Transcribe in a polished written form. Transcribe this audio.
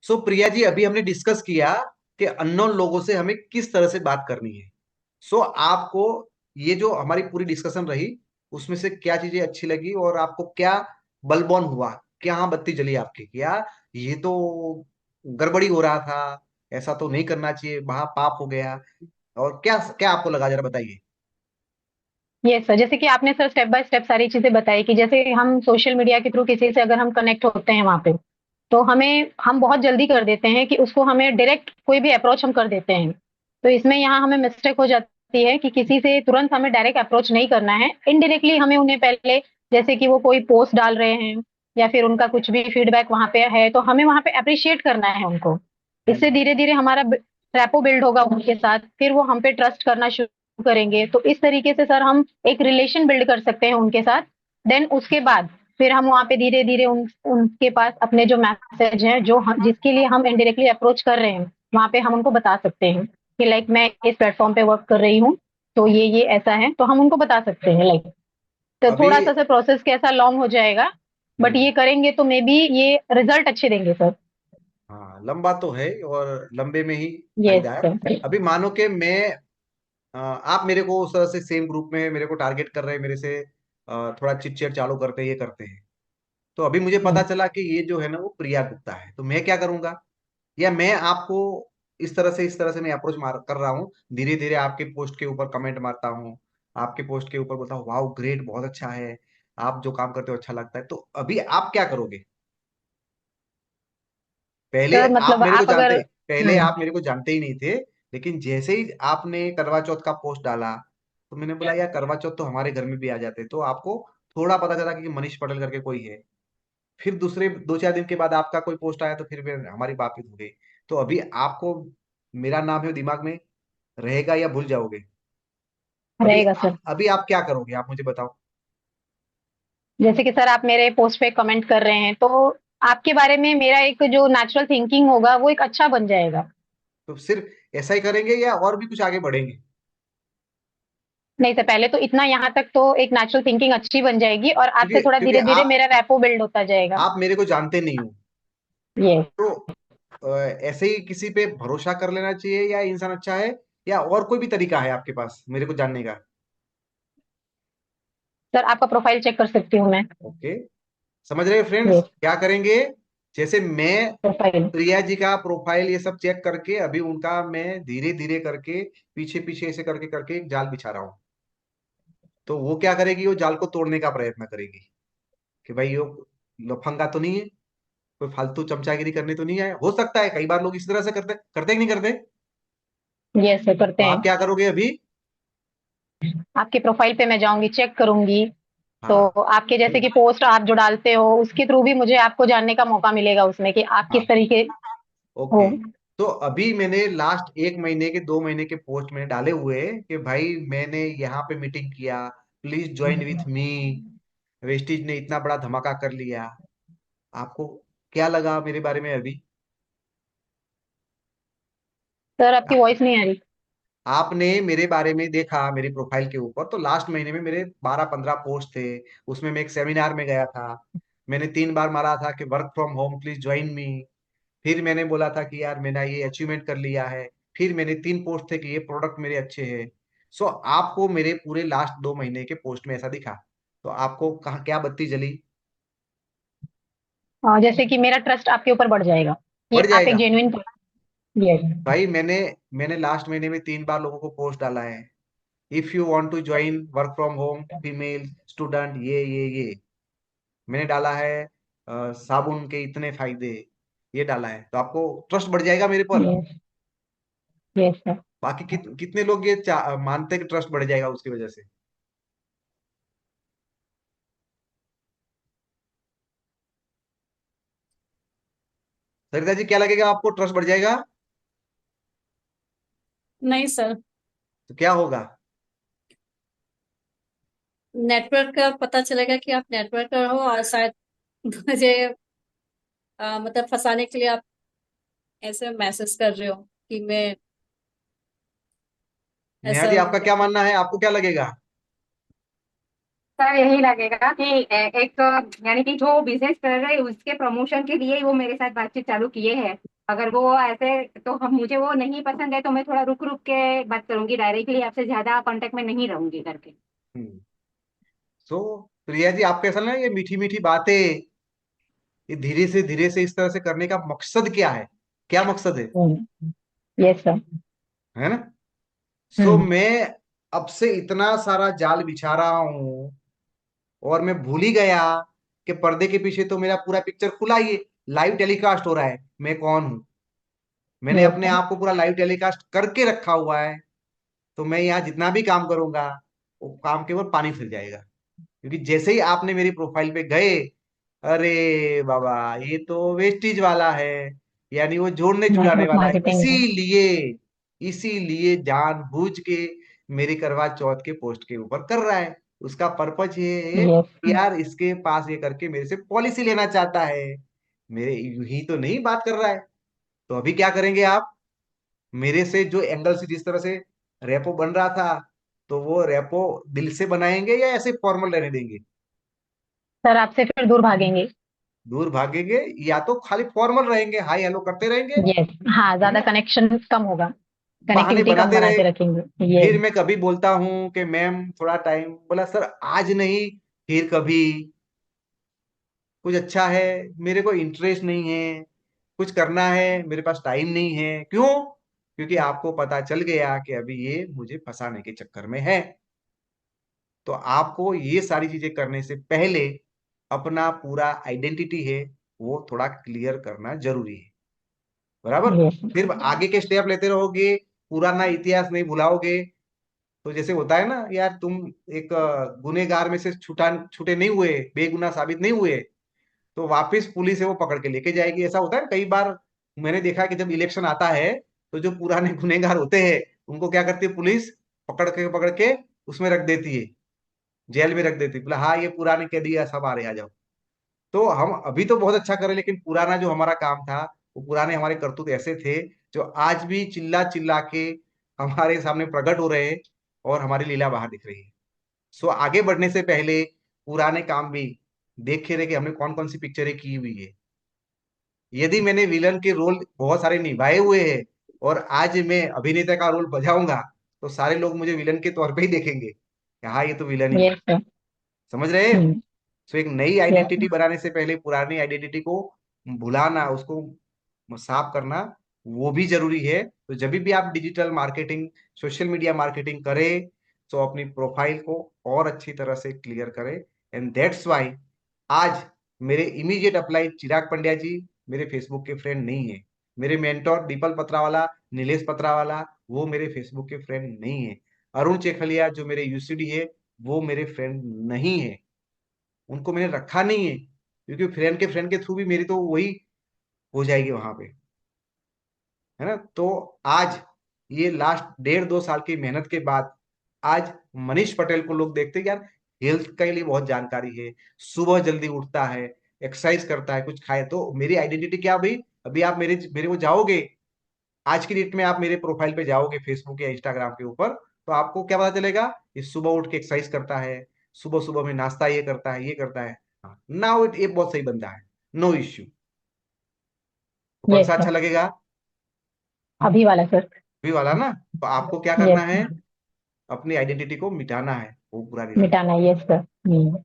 सो प्रिया जी, अभी हमने डिस्कस किया कि अननोन लोगों से हमें किस तरह से बात करनी है। सो आपको ये जो हमारी पूरी डिस्कशन रही, उसमें से क्या चीजें अच्छी लगी और आपको क्या बलबॉन हुआ, क्या बत्ती जली आपकी, क्या ये तो गड़बड़ी हो रहा था, ऐसा तो नहीं करना चाहिए, वहां पाप हो गया, और क्या क्या आपको लगा, जरा बताइए। ये सर, जैसे कि आपने सर स्टेप बाय स्टेप सारी चीजें बताई कि जैसे हम सोशल मीडिया के थ्रू किसी से अगर हम कनेक्ट होते हैं वहां पे, तो हम बहुत जल्दी कर देते हैं कि उसको हमें डायरेक्ट कोई भी अप्रोच हम कर देते हैं। तो इसमें यहाँ हमें मिस्टेक हो जाती है कि किसी से तुरंत हमें डायरेक्ट अप्रोच नहीं करना है, इनडायरेक्टली हमें उन्हें पहले, जैसे कि वो कोई पोस्ट डाल रहे हैं या फिर उनका कुछ भी फीडबैक वहां पे है, तो हमें वहां पे अप्रिशिएट करना है उनको। इससे हम्म। धीरे धीरे हमारा रैपो बिल्ड होगा उनके साथ, फिर वो हम पे ट्रस्ट करना शुरू करेंगे। तो इस तरीके से सर हम एक रिलेशन बिल्ड कर सकते हैं उनके साथ। देन उसके बाद फिर हम वहाँ पे धीरे धीरे उनके पास अपने जो मैसेज हैं, जिसके लिए हम इनडायरेक्टली अप्रोच कर रहे हैं, वहाँ पे हम उनको बता सकते हैं कि लाइक मैं इस प्लेटफॉर्म पे वर्क कर रही हूँ, तो ये ऐसा है, तो हम उनको बता सकते हैं लाइक। तो अभी थोड़ा सा सर प्रोसेस कैसा लॉन्ग हो जाएगा, बट हम्म। ये करेंगे तो मे बी ये रिजल्ट अच्छे देंगे सर। हाँ, लंबा तो है और लंबे में ही यस फायदा है। सर। अभी मानो कि मैं आप मेरे को उस तरह से सेम ग्रुप में मेरे को टारगेट कर रहे हैं, मेरे से थोड़ा चिट चैट चालू करते हैं, ये करते हैं। तो अभी मुझे पता चला कि ये जो है ना वो प्रिया गुप्ता है, तो मैं क्या करूंगा, या मैं आपको इस तरह से मैं अप्रोच मार कर रहा हूँ, धीरे धीरे आपके पोस्ट के ऊपर कमेंट मारता हूँ, आपके पोस्ट के ऊपर बोलता हूँ वाह ग्रेट, बहुत अच्छा है, आप जो काम करते हो अच्छा लगता है। तो अभी आप क्या करोगे? पहले सर आप मतलब मेरे को आप अगर जानते पहले आप मेरे को जानते ही नहीं थे, लेकिन जैसे ही आपने करवा चौथ का पोस्ट डाला, तो मैंने बोला यार करवा चौथ तो हमारे घर में भी आ जाते, तो आपको थोड़ा पता चला कि मनीष पटेल करके कोई है। फिर दूसरे 2-4 दिन के बाद आपका कोई पोस्ट आया, तो फिर हमारी बातचीत हो गई। तो अभी आपको मेरा नाम है दिमाग में रहेगा या भूल जाओगे? अभी रहेगा सर। अभी आप क्या करोगे, आप मुझे बताओ। जैसे कि सर आप मेरे पोस्ट पे कमेंट कर रहे हैं, तो आपके बारे में मेरा एक जो नेचुरल थिंकिंग होगा वो एक अच्छा बन जाएगा। तो सिर्फ ऐसा ही करेंगे या और भी कुछ आगे बढ़ेंगे? नहीं सर, पहले तो इतना यहाँ तक तो एक नेचुरल थिंकिंग अच्छी बन जाएगी, और आज क्योंकि से थोड़ा क्योंकि धीरे धीरे आप मेरा रैपो बिल्ड होता जाएगा। आप मेरे को जानते नहीं हो, ये तो ऐसे ही किसी पे भरोसा कर लेना चाहिए, या इंसान अच्छा है, या और कोई भी तरीका है आपके पास मेरे को जानने का? सर आपका प्रोफाइल चेक कर सकती हूँ मैं। ओके, समझ रहे हो फ्रेंड्स ये क्या करेंगे? जैसे मैं प्रोफाइल। प्रिया जी का प्रोफाइल ये सब चेक करके अभी उनका मैं धीरे धीरे करके पीछे पीछे ऐसे करके करके एक जाल बिछा रहा हूँ। तो वो क्या करेगी, वो जाल को तोड़ने का प्रयत्न करेगी कि भाई ये लफंगा तो नहीं है, कोई फालतू चमचागिरी करने तो नहीं आया। हो सकता है कई बार लोग इस तरह से करते करते कि नहीं करते। ये सर करते तो आप हैं। क्या करोगे अभी? आपके प्रोफाइल पे मैं जाऊंगी, चेक करूंगी। तो हाँ। आपके जैसे कि पोस्ट आप जो डालते हो उसके थ्रू भी मुझे आपको जानने का मौका मिलेगा उसमें कि आप हाँ। किस तरीके हो। ओके। तो अभी मैंने लास्ट 1 महीने के 2 महीने के पोस्ट मैंने डाले हुए हैं कि भाई मैंने यहाँ पे मीटिंग किया, please join with me, Vestige ने इतना बड़ा धमाका कर लिया। आपको क्या लगा मेरे बारे में अभी? सर आपकी वॉइस नहीं आ रही। आपने मेरे बारे में देखा मेरे प्रोफाइल के ऊपर, तो लास्ट महीने में मेरे 12-15 पोस्ट थे। उसमें मैं एक सेमिनार में गया था, मैंने 3 बार मारा था कि work from home please join me. फिर मैंने बोला था कि यार मैंने ये अचीवमेंट कर लिया है। फिर मैंने 3 पोस्ट थे कि ये प्रोडक्ट मेरे अच्छे हैं। सो आपको मेरे पूरे लास्ट 2 महीने के पोस्ट में ऐसा दिखा, तो आपको कहाँ क्या बत्ती जली? जैसे कि मेरा ट्रस्ट आपके ऊपर बढ़ जाएगा कि बढ़ आप एक जाएगा। जेन्युइन। यस। भाई मैंने लास्ट महीने में 3 बार लोगों को पोस्ट डाला है, if you want to join work from home female student, ये मैंने डाला है। साबुन के इतने फायदे, ये डाला है, तो आपको ट्रस्ट बढ़ जाएगा मेरे पर। यस। Yes sir. बाकी कितने लोग ये मानते हैं कि ट्रस्ट बढ़ जाएगा उसकी वजह से? सरिता जी, क्या लगेगा आपको, ट्रस्ट बढ़ जाएगा? नहीं सर। तो क्या होगा? नेटवर्क का पता चलेगा कि आप नेटवर्क का हो, और शायद मुझे मतलब फंसाने के लिए आप ऐसे मैसेज कर रहे हो कि मैं नेहा ऐसा। जी, आपका क्या मानना है, आपको क्या लगेगा? सर यही लगेगा कि एक यानी कि जो बिजनेस कर रहे हैं उसके प्रमोशन के लिए ही वो मेरे साथ बातचीत चालू किए हैं। अगर वो ऐसे, तो हम मुझे वो नहीं पसंद है तो मैं थोड़ा रुक रुक के बात करूंगी, डायरेक्टली आपसे ज्यादा कांटेक्ट में नहीं रहूंगी करके। हम्म। सो प्रिया जी, आपके असल में ये मीठी मीठी बातें, ये धीरे से इस तरह से करने का मकसद क्या है? क्या मकसद है? Yes sir. है ना? सो हम्म। मैं अब से इतना सारा जाल बिछा रहा हूं, और मैं भूल ही गया कि पर्दे के पीछे तो मेरा पूरा पिक्चर खुला ही है, लाइव टेलीकास्ट हो रहा है, मैं कौन हूं। मैंने यस अपने सर। आप को पूरा लाइव टेलीकास्ट करके रखा हुआ है। तो मैं यहाँ जितना भी काम करूंगा, वो काम केवल पानी फिर जाएगा। क्योंकि जैसे ही आपने मेरी प्रोफाइल पे गए, अरे बाबा, ये तो वेस्टीज वाला है, यानी वो जोड़ने जुड़ाने नेटवर्क वाला है। मार्केटिंग है। इसीलिए जानबूझ के मेरी करवा चौथ के पोस्ट के ऊपर कर रहा है। उसका पर्पज ये है यस। कि यार इसके पास ये करके मेरे से पॉलिसी लेना चाहता है, मेरे यूं ही तो नहीं बात कर रहा है। तो अभी क्या करेंगे आप? मेरे से जो एंगल से जिस तरह से रेपो बन रहा था, तो वो रेपो दिल से बनाएंगे या ऐसे फॉर्मल रहने देंगे? सर आपसे फिर दूर भागेंगे। दूर भागेंगे, या तो खाली फॉर्मल रहेंगे, हाय हेलो करते रहेंगे, यस। हाँ, है ज्यादा ना? कनेक्शन कम होगा। बहाने कनेक्टिविटी कम बनाते बना रहे। के रखेंगे। फिर यस। मैं कभी बोलता हूँ कि मैम थोड़ा टाइम, बोला सर आज नहीं, फिर कभी। कुछ अच्छा है, मेरे को इंटरेस्ट नहीं है, कुछ करना है, मेरे पास टाइम नहीं है। क्यों? क्योंकि आपको पता चल गया कि अभी ये मुझे फंसाने के चक्कर में है। तो आपको ये सारी चीजें करने से पहले अपना पूरा आइडेंटिटी है वो थोड़ा क्लियर करना जरूरी है। बराबर? यस। फिर आगे के स्टेप लेते रहोगे, पुराना इतिहास नहीं भुलाओगे, तो जैसे होता है ना यार, तुम एक गुनेगार में से छुटा छूटे नहीं हुए, बेगुनाह साबित नहीं हुए, तो वापस पुलिस है वो पकड़ के लेके जाएगी। ऐसा होता है कई बार। मैंने देखा है कि जब इलेक्शन आता है, तो जो पुराने गुनेगार होते हैं उनको क्या करती है पुलिस, पकड़ के उसमें रख देती है, जेल में रख देती है। बोला हाँ ये पुराने कैदी है, सब आ रहे, आ जाओ। तो हम अभी तो बहुत अच्छा करें, लेकिन पुराना जो हमारा काम था, वो पुराने हमारे करतूत ऐसे थे जो आज भी चिल्ला चिल्ला के हमारे सामने प्रकट हो रहे हैं, और हमारी लीला बाहर दिख रही है। सो आगे बढ़ने से पहले पुराने काम भी देखे रहे कि हमने कौन कौन सी पिक्चरें की हुई है। यदि मैंने विलन के रोल बहुत सारे निभाए हुए हैं, और आज मैं अभिनेता का रोल बजाऊंगा, तो सारे लोग मुझे विलन के तौर पे ही देखेंगे कि हाँ ये तो विलन ही है। Yes sir. समझ रहे हैं? हम्म। सो एक नई यस। आइडेंटिटी बनाने से पहले पुरानी आइडेंटिटी को भुलाना, उसको साफ करना, वो भी जरूरी है। तो जब भी आप digital marketing, social media marketing करें, तो अपनी प्रोफाइल को और अच्छी तरह से क्लियर करें। एंड दैट्स वाई आज मेरे इमीडिएट अप्लाई चिराग पंड्या जी मेरे फेसबुक के फ्रेंड नहीं है। मेरे मेंटोर दीपल पत्रावाला, नीलेश पत्रावाला, वो मेरे फेसबुक के फ्रेंड नहीं है। अरुण चेखलिया जो मेरे यूसीडी है, वो मेरे फ्रेंड नहीं है। उनको मैंने रखा नहीं है, क्योंकि फ्रेंड के थ्रू भी मेरी तो वही हो जाएगी वहां पे, है ना? तो आज ये लास्ट 1.5-2 साल की मेहनत के बाद आज मनीष पटेल को लोग देखते हैं कि यार हेल्थ के लिए बहुत जानकारी है, सुबह जल्दी उठता है, एक्सरसाइज करता है, कुछ खाए। तो मेरी आइडेंटिटी क्या भाई? अभी आप मेरे मेरे को जाओगे, आज की डेट में आप मेरे प्रोफाइल पे जाओगे फेसबुक या इंस्टाग्राम के ऊपर, तो आपको क्या पता चलेगा? ये सुबह उठ के एक्सरसाइज करता है, सुबह सुबह में नाश्ता ये करता है, ये करता है। नाउ इट, ये बहुत सही बंदा है, नो इश्यू। तो कौन यस सा अच्छा सर। लगेगा? अभी वाला सर। भी वाला ना? तो आपको क्या करना यस है? सर। अपनी आइडेंटिटी को मिटाना है, वो पूरा रिवर्स। मिटाना, यस सर। हम्म।